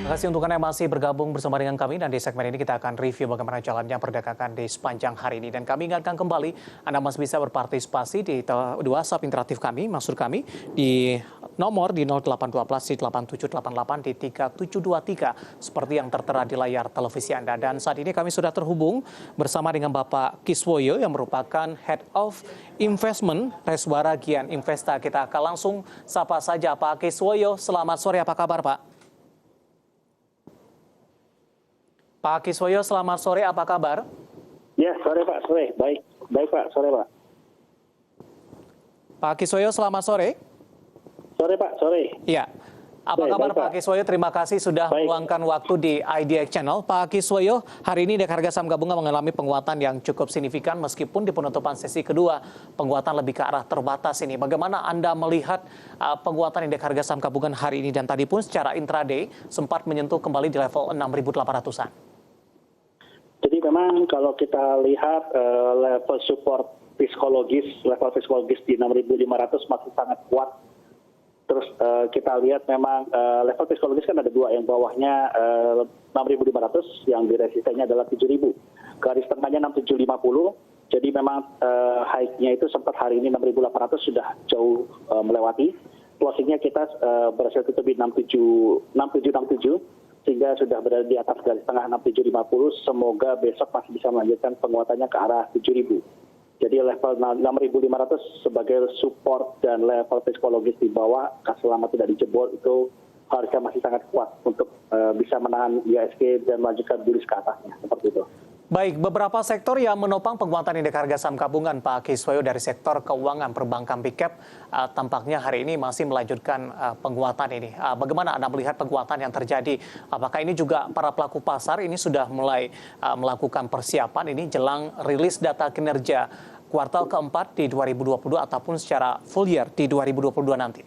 Terima kasih untuk Anda yang masih bergabung bersama dengan kami dan di segmen ini kita akan review bagaimana jalannya perdagangan di sepanjang hari ini. Dan kami ingatkan kembali Anda masih bisa berpartisipasi di WhatsApp interaktif kami, maksud kami di nomor di 0812 di 8788 di 3723 seperti yang tertera di layar televisi Anda. Dan saat ini kami sudah terhubung bersama dengan Bapak Kiswoyo yang merupakan Head of Investment Reswara Gian Investa. Kita akan langsung sapa saja Pak Kiswoyo. Selamat sore, apa kabar Pak? Pak Kiswoyo, selamat sore, apa kabar? Ya, sore Pak, sore. Baik Pak, sore Pak. Pak Kiswoyo, selamat sore. Sore Pak, sore. Iya. Apa kabar Pak Kiswoyo? Terima kasih sudah meluangkan waktu di IDX Channel. Pak Kiswoyo, hari ini indeks harga saham gabungan mengalami penguatan yang cukup signifikan meskipun di penutupan sesi kedua penguatan lebih ke arah terbatas ini. Bagaimana Anda melihat penguatan indeks harga saham gabungan hari ini dan tadi pun secara intraday sempat menyentuh kembali di level 6.800-an? Jadi memang kalau kita lihat level support psikologis di 6.500 masih sangat kuat. Terus kita lihat memang level psikologis kan ada dua, yang bawahnya 6.500, yang di resistennya adalah 7.000. Garis tengahnya 6.750. Jadi memang high-nya itu sempat hari ini 6.800 sudah jauh melewati. Closingnya kita berhasil tutup di 6767. Sehingga sudah berada di atas garis tengah 6.750, semoga besok masih bisa melanjutkan penguatannya ke arah 7.000. Jadi level 6.500 sebagai support dan level psikologis di bawah, selama tidak dijebol, itu harusnya masih sangat kuat untuk bisa menahan IHSG dan melanjutkan bullish ke atasnya, seperti itu. Baik, beberapa sektor yang menopang penguatan indeks harga saham gabungan, Pak Kiswoyo, dari sektor keuangan, perbankan, big cap, tampaknya hari ini masih melanjutkan penguatan ini. Bagaimana Anda melihat penguatan yang terjadi? Apakah ini juga para pelaku pasar ini sudah mulai melakukan persiapan ini jelang rilis data kinerja kuartal keempat di 2022 ataupun secara full year di 2022 nanti?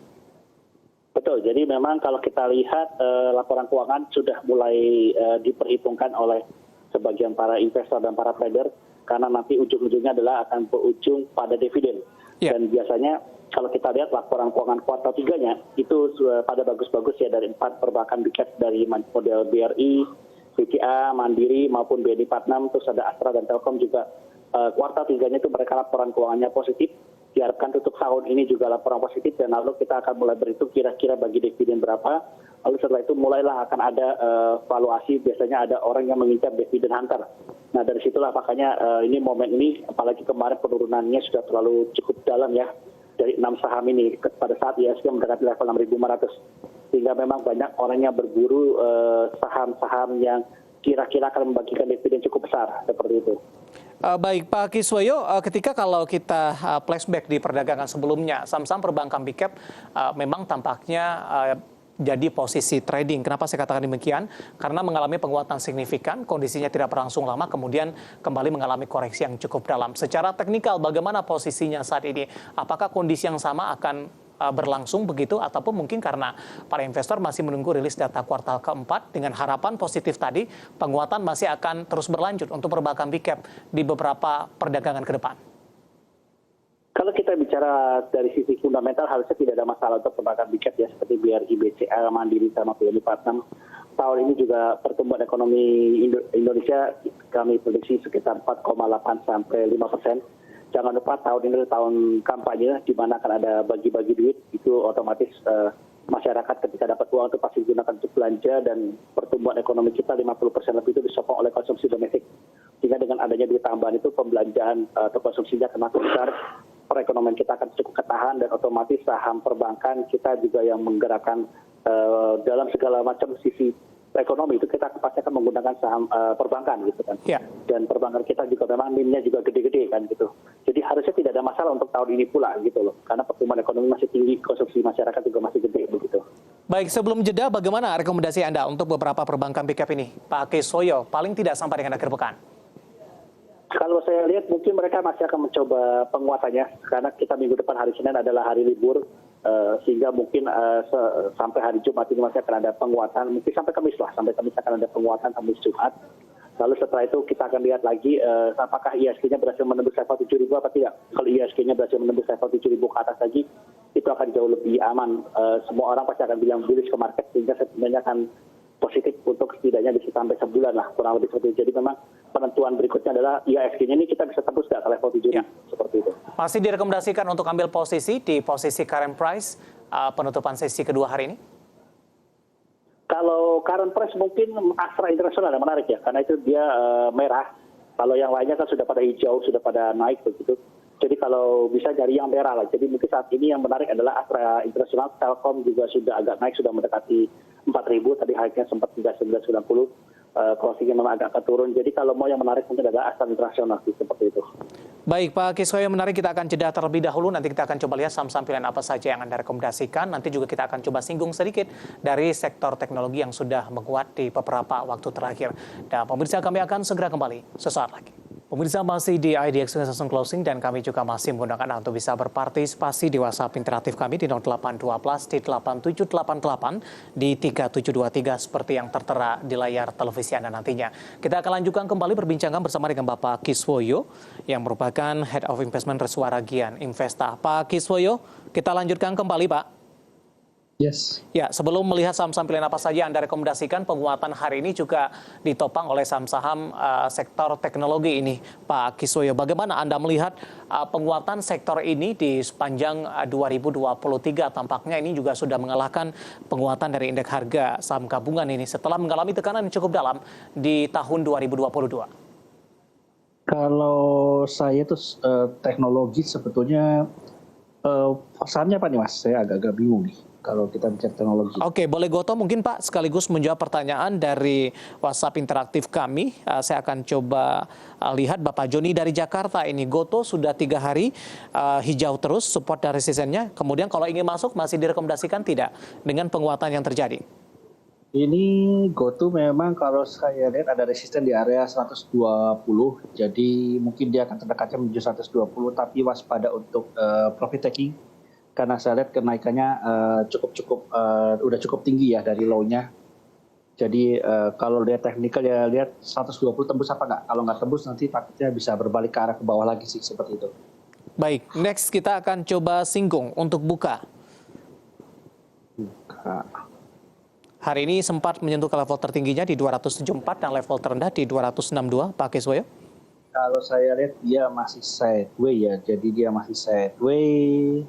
Betul, jadi memang kalau kita lihat laporan keuangan sudah mulai diperhitungkan oleh sebagian para investor dan para trader, karena nanti ujung-ujungnya adalah akan berujung pada dividen. Dan biasanya kalau kita lihat laporan keuangan kuartal 3-nya itu pada bagus-bagus ya, dari 4 perbankan big cap, dari model BRI, BCA, Mandiri maupun BNI Platnam, terus ada Astra dan Telkom juga kuartal 3-nya itu mereka laporan keuangannya positif. Diharapkan tutup tahun ini juga laporan positif, dan lalu kita akan mulai berhitung kira-kira bagi dividen berapa. Lalu setelah itu mulailah akan ada valuasi, biasanya ada orang yang mengincar dividen hunter. Nah dari situlah makanya ini momen ini, apalagi kemarin penurunannya sudah terlalu cukup dalam ya, dari 6 saham ini pada saat IHSG mendekati level 6.500. Sehingga memang banyak orang yang berburu saham-saham yang kira-kira akan membagikan dividen cukup besar, seperti itu. Baik Pak Kiswoyo, ketika kalau kita flashback di perdagangan sebelumnya, saham-saham perbankan big cap memang tampaknya jadi posisi trading. Kenapa saya katakan demikian? Karena mengalami penguatan signifikan, kondisinya tidak berlangsung lama, kemudian kembali mengalami koreksi yang cukup dalam. Secara teknikal, bagaimana posisinya saat ini? Apakah kondisi yang sama akan berlangsung begitu, ataupun mungkin karena para investor masih menunggu rilis data kuartal keempat dengan harapan positif tadi, penguatan masih akan terus berlanjut untuk perbankan big cap di beberapa perdagangan ke depan? Kalau kita bicara dari sisi fundamental, harusnya tidak ada masalah untuk perbankan big cap ya, seperti BRI, BCA, Mandiri, sama BNI Platnam. Tahun ini juga pertumbuhan ekonomi Indonesia kami prediksi sekitar 4,8 sampai 5%. Jangan lupa tahun ini adalah tahun kampanye, di mana akan ada bagi-bagi duit. Itu otomatis masyarakat ketika dapat uang itu pasti digunakan untuk belanja, dan pertumbuhan ekonomi kita 50% lebih itu disokong oleh konsumsi domestik. Sehingga dengan adanya duit tambahan itu, pembelanjaan atau konsumsinya akan makin besar, perekonomian kita akan cukup ketahan, dan otomatis saham perbankan kita juga yang menggerakkan dalam segala macam sisi ekonomi itu kita pasti akan menggunakan saham perbankan gitu kan. Dan perbankan kita juga memang NIM-nya juga gede-gede kan gitu. Jadi harusnya tidak ada masalah untuk tahun ini pula gitu loh. Karena pertumbuhan ekonomi masih tinggi, konsumsi masyarakat juga masih gede begitu. Baik, sebelum jeda bagaimana rekomendasi Anda untuk beberapa perbankan big cap ini? Pak Kiswoyo, paling tidak sampai dengan akhir pekan. Kalau saya lihat mungkin mereka masih akan mencoba penguatannya, karena kita minggu depan hari Senin adalah hari libur, sehingga mungkin sampai hari Jumat ini masih akan ada penguatan, mungkin sampai Kamis lah, sampai Kamis akan ada penguatan Kamis Jumat. Lalu setelah itu kita akan lihat lagi apakah IHSG-nya berhasil menembus level 7.000 apa tidak. Kalau IHSG-nya berhasil menembus level 7.000 ke atas lagi, itu akan jauh lebih aman. Semua orang pasti akan bilang bullish ke market, sehingga sebenarnya akan positif untuk setidaknya bisa sampai sebulan lah, kurang lebih seperti itu. Jadi memang penentuan berikutnya adalah IHSG-nya ini kita bisa tembus nggak ke level 7 Ya. seperti itu. Masih direkomendasikan untuk ambil posisi di posisi current price penutupan sesi kedua hari ini? Kalau current price mungkin Astra International yang menarik ya, karena itu dia merah. Kalau yang lainnya kan sudah pada hijau, sudah pada naik begitu. Jadi kalau bisa cari yang merah lah. Jadi mungkin saat ini yang menarik adalah Astra International, Telkom juga sudah agak naik, sudah mendekati 4.000. Tadi harganya sempat hingga 990. Closingnya memang agak turun. Jadi kalau mau yang menarik mungkin adalah Astra International seperti itu. Baik Pak Kiswoyo, menarik, kita akan jeda terlebih dahulu. Nanti kita akan coba lihat saham-saham pilihan apa saja yang Anda rekomendasikan. Nanti juga kita akan coba singgung sedikit dari sektor teknologi yang sudah menguat di beberapa waktu terakhir. Dan pemirsa, kami akan segera kembali sesaat lagi. Pemirsa, masih di IDX Session Closing dan kami juga masih menggunakan Anda untuk bisa berpartisipasi di WhatsApp interaktif kami di 0812 di 8788 di 3723 seperti yang tertera di layar televisi Anda nantinya. Kita akan lanjutkan kembali perbincangan bersama dengan Bapak Kiswoyo yang merupakan Head of Investment Reswara Gian Investa. Pak Kiswoyo, kita lanjutkan kembali Pak. Yes. Ya, sebelum melihat saham-saham pilihan apa saja Anda rekomendasikan, penguatan hari ini juga ditopang oleh saham-saham sektor teknologi ini, Pak Kiswoyo. Bagaimana Anda melihat penguatan sektor ini di sepanjang 2023? Tampaknya ini juga sudah mengalahkan penguatan dari indeks harga saham gabungan ini setelah mengalami tekanan yang cukup dalam di tahun 2022. Kalau saya tuh teknologi sebetulnya pasannya apa nih Mas? Saya agak-agak bingung nih kalau kita bicara teknologi. Oke, boleh Goto mungkin Pak sekaligus menjawab pertanyaan dari WhatsApp interaktif kami. Saya akan coba lihat Bapak Joni dari Jakarta ini. Goto sudah 3 hari hijau terus support dan resistennya. Kemudian kalau ingin masuk masih direkomendasikan tidak dengan penguatan yang terjadi? Ini GoTo memang kalau saya lihat ada resisten di area 120, jadi mungkin dia akan terdekatnya menuju 120, tapi waspada untuk profit taking karena saya lihat kenaikannya udah cukup tinggi ya dari low-nya. Jadi kalau lihat teknikal ya lihat 120 tembus apa nggak? Kalau nggak tembus nanti takutnya bisa berbalik ke arah ke bawah lagi sih seperti itu. Baik, next kita akan coba singgung untuk buka. Hari ini sempat menyentuh ke level tertingginya di 274 dan level terendah di 262, Pak Kiswoyo. Kalau saya lihat dia masih sideways ya, jadi dia masih sideways.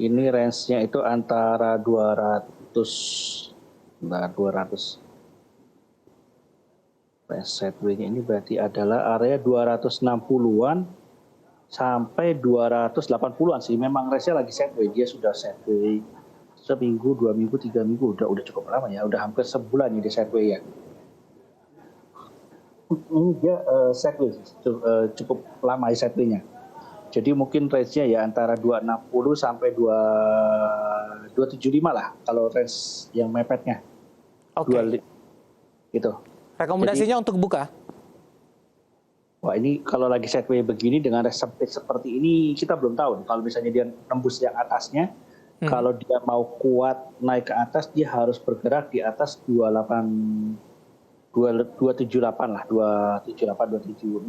Ini range-nya itu antara 200. Range sideways-nya ini berarti adalah area 260-an sampai 280-an sih. Memang range-nya lagi sideways, dia sudah sideways seminggu, 2 minggu, 3 minggu, udah cukup lama ya, udah hampir sebulan ini di sideways ya. Ini dia sideways, cukup lama ya sideways-nya. Jadi mungkin range-nya ya antara 260 sampai 275 lah kalau range yang mepetnya. Oke. Gitu. Rekomendasinya untuk buka? Wah, ini kalau lagi sideways begini dengan range sempit seperti ini kita belum tahu. Kalau misalnya dia nembus yang atasnya, kalau dia mau kuat naik ke atas, dia harus bergerak di atas 278 lah, 276.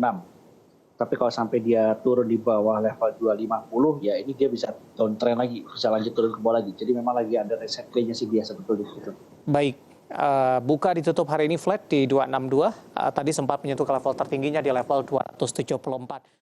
Tapi kalau sampai dia turun di bawah level 250, ya ini dia bisa downtrend lagi, bisa lanjut turun ke bawah lagi. Jadi memang lagi ada reset play-nya sih biasa betul gitu. Baik, buka ditutup hari ini flat di 262, tadi sempat menyentuh ke level tertingginya di level 274.